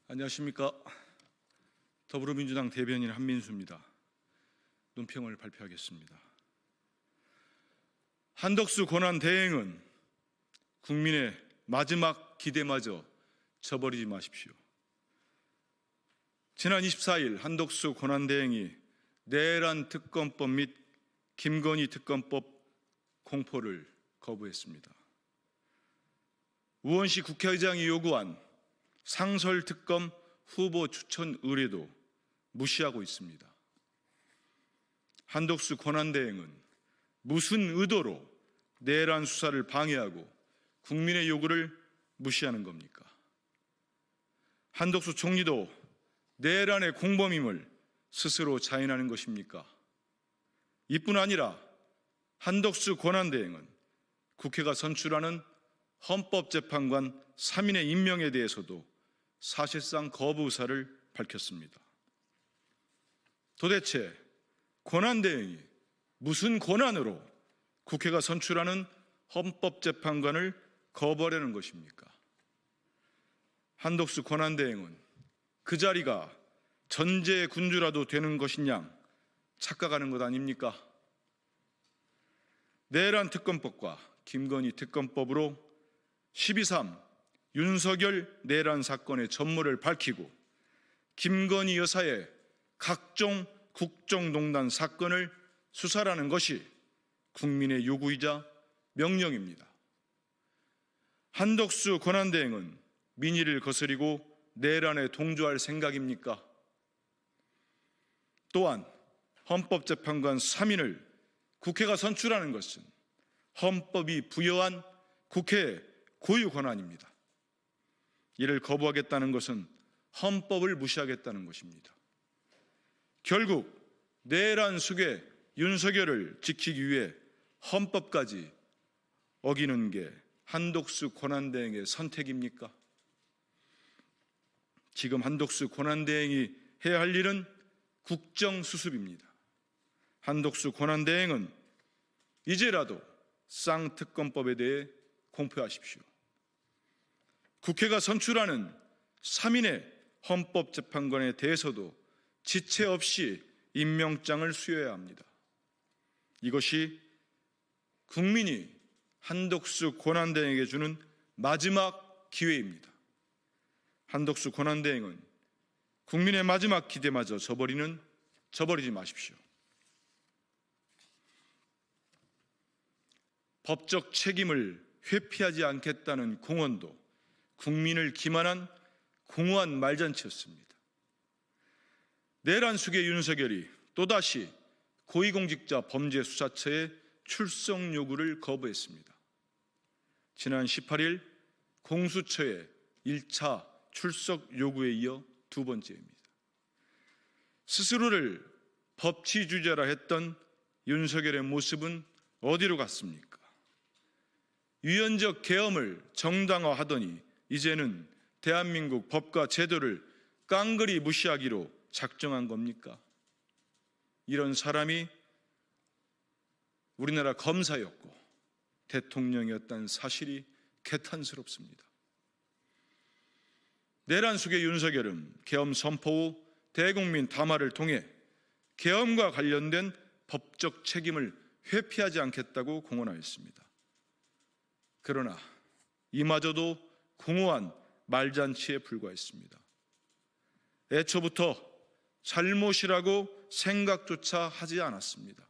안녕하십니까. 더불어민주당 대변인 한민수입니다. 논평을 발표하겠습니다. 한덕수 권한대행은 국민의 마지막 기대마저 저버리지 마십시오. 지난 24일 한덕수 권한대행이 내란 특검법 및 김건희 특검법 공포를 거부했습니다. 우원식 국회의장이 요구한 상설특검 후보 추천 의뢰도 무시하고 있습니다. 한덕수 권한대행은 무슨 의도로 내란 수사를 방해하고 국민의 요구를 무시하는 겁니까? 한덕수 총리도 내란의 공범임을 스스로 자인하는 것입니까? 이뿐 아니라 한덕수 권한대행은 국회가 선출하는 헌법재판관 3인의 임명에 대해서도 사실상 거부 의사를 밝혔습니다. 도대체 권한대행이 무슨 권한으로 국회가 선출하는 헌법재판관을 거부하려는 것입니까? 한덕수 권한대행은 그 자리가 전제의 군주라도 되는 것이냐 착각하는 것 아닙니까? 내란 특검법과 김건희 특검법으로 12.3 윤석열 내란 사건의 전모를 밝히고 김건희 여사의 각종 국정농단 사건을 수사라는 것이 국민의 요구이자 명령입니다. 한덕수 권한대행은 민의를 거스리고 내란에 동조할 생각입니까? 또한 헌법재판관 3인을 국회가 선출하는 것은 헌법이 부여한 국회의 고유 권한입니다. 이를 거부하겠다는 것은 헌법을 무시하겠다는 것입니다. 결국 내란 속의 윤석열을 지키기 위해 헌법까지 어기는 게 한덕수 권한대행의 선택입니까? 지금 한덕수 권한대행이 해야 할 일은 국정수습입니다. 한덕수 권한대행은 이제라도 쌍특검법에 대해 공표하십시오. 국회가 선출하는 3인의 헌법재판관에 대해서도 지체 없이 임명장을 수여해야 합니다. 이것이 국민이 한덕수 권한대행에게 주는 마지막 기회입니다. 한덕수 권한대행은 국민의 마지막 기대마저 저버리지 마십시오. 법적 책임을 회피하지 않겠다는 공언도 국민을 기만한 공허한 말잔치였습니다. 내란 속의 윤석열이 또다시 고위공직자 범죄수사처의 출석 요구를 거부했습니다. 지난 18일 공수처의 1차 출석 요구에 이어 두 번째입니다. 스스로를 법치주의자라 했던 윤석열의 모습은 어디로 갔습니까? 유연적 계엄을 정당화하더니 이제는 대한민국 법과 제도를 깡그리 무시하기로 작정한 겁니까? 이런 사람이 우리나라 검사였고 대통령이었다는 사실이 개탄스럽습니다. 내란 속의 윤석열은 계엄 선포 후 대국민 담화를 통해 계엄과 관련된 법적 책임을 회피하지 않겠다고 공언하였습니다. 그러나 이마저도 공허한 말잔치에 불과했습니다. 애초부터 잘못이라고 생각조차 하지 않았습니다.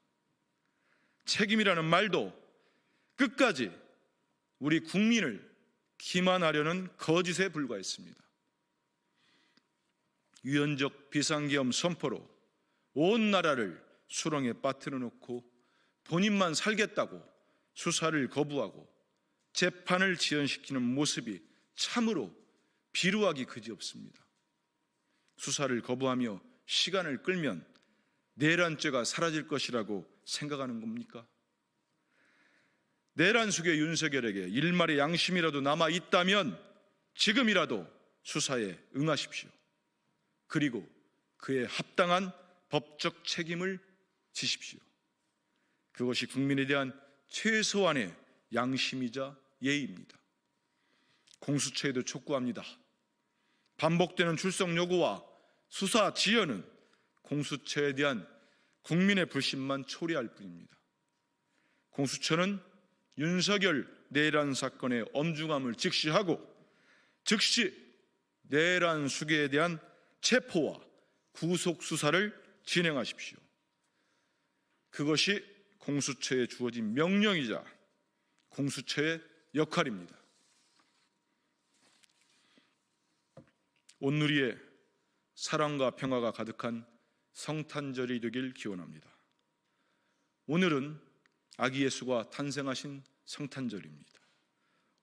책임이라는 말도 끝까지 우리 국민을 기만하려는 거짓에 불과했습니다. 유연적 비상계엄 선포로 온 나라를 수렁에 빠뜨려 놓고 본인만 살겠다고 수사를 거부하고 재판을 지연시키는 모습이 참으로 비루하기 그지없습니다. 수사를 거부하며 시간을 끌면 내란죄가 사라질 것이라고 생각하는 겁니까? 내란 속의 윤석열에게 일말의 양심이라도 남아있다면 지금이라도 수사에 응하십시오. 그리고 그에 합당한 법적 책임을 지십시오. 그것이 국민에 대한 최소한의 양심이자 예의입니다. 공수처에도 촉구합니다. 반복되는 출석 요구와 수사 지연은 공수처에 대한 국민의 불신만 초래할 뿐입니다. 공수처는 윤석열 내란 사건의 엄중함을 직시하고 즉시 내란 수괴에 대한 체포와 구속 수사를 진행하십시오. 그것이 공수처에 주어진 명령이자 공수처의 역할입니다. 온누리에 사랑과 평화가 가득한 성탄절이 되길 기원합니다. 오늘은 아기 예수가 탄생하신 성탄절입니다.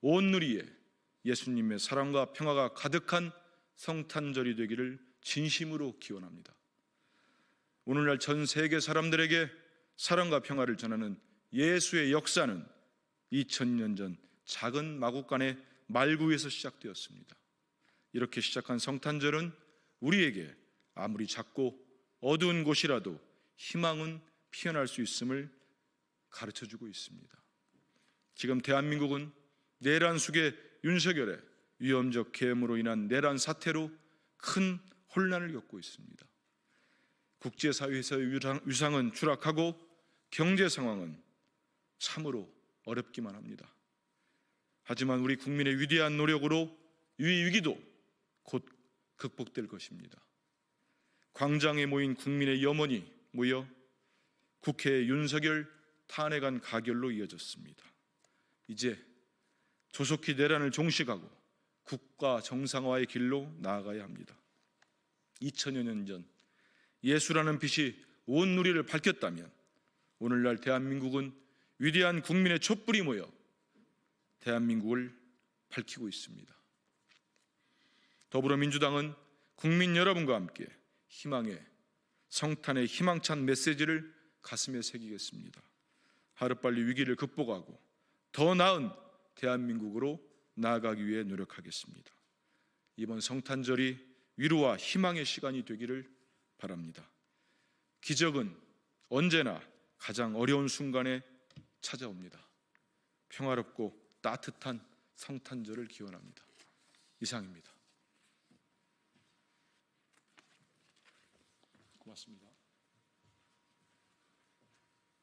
온누리에 예수님의 사랑과 평화가 가득한 성탄절이 되기를 진심으로 기원합니다. 오늘날 전 세계 사람들에게 사랑과 평화를 전하는 예수의 역사는 2000년 전 작은 마국간의 말구에서 시작되었습니다. 이렇게 시작한 성탄절은 우리에게 아무리 작고 어두운 곳이라도 희망은 피어날 수 있음을 가르쳐주고 있습니다. 지금 대한민국은 내란 수괴 윤석열의 위험적 계엄으로 인한 내란 사태로 큰 혼란을 겪고 있습니다. 국제사회에서의 위상은 추락하고 경제 상황은 참으로 어렵기만 합니다. 하지만 우리 국민의 위대한 노력으로 이 위기도 곧 극복될 것입니다. 광장에 모인 국민의 염원이 모여 국회 윤석열 탄핵안 가결로 이어졌습니다. 이제 조속히 내란을 종식하고 국가 정상화의 길로 나아가야 합니다. 2000여 년 전 예수라는 빛이 온 누리를 밝혔다면 오늘날 대한민국은 위대한 국민의 촛불이 모여 대한민국을 밝히고 있습니다. 더불어민주당은 국민 여러분과 함께 희망의 성탄의 희망찬 메시지를 가슴에 새기겠습니다. 하루빨리 위기를 극복하고 더 나은 대한민국으로 나아가기 위해 노력하겠습니다. 이번 성탄절이 위로와 희망의 시간이 되기를 바랍니다. 기적은 언제나 가장 어려운 순간에 찾아옵니다. 평화롭고 따뜻한 성탄절을 기원합니다. 이상입니다. 고맙습니다.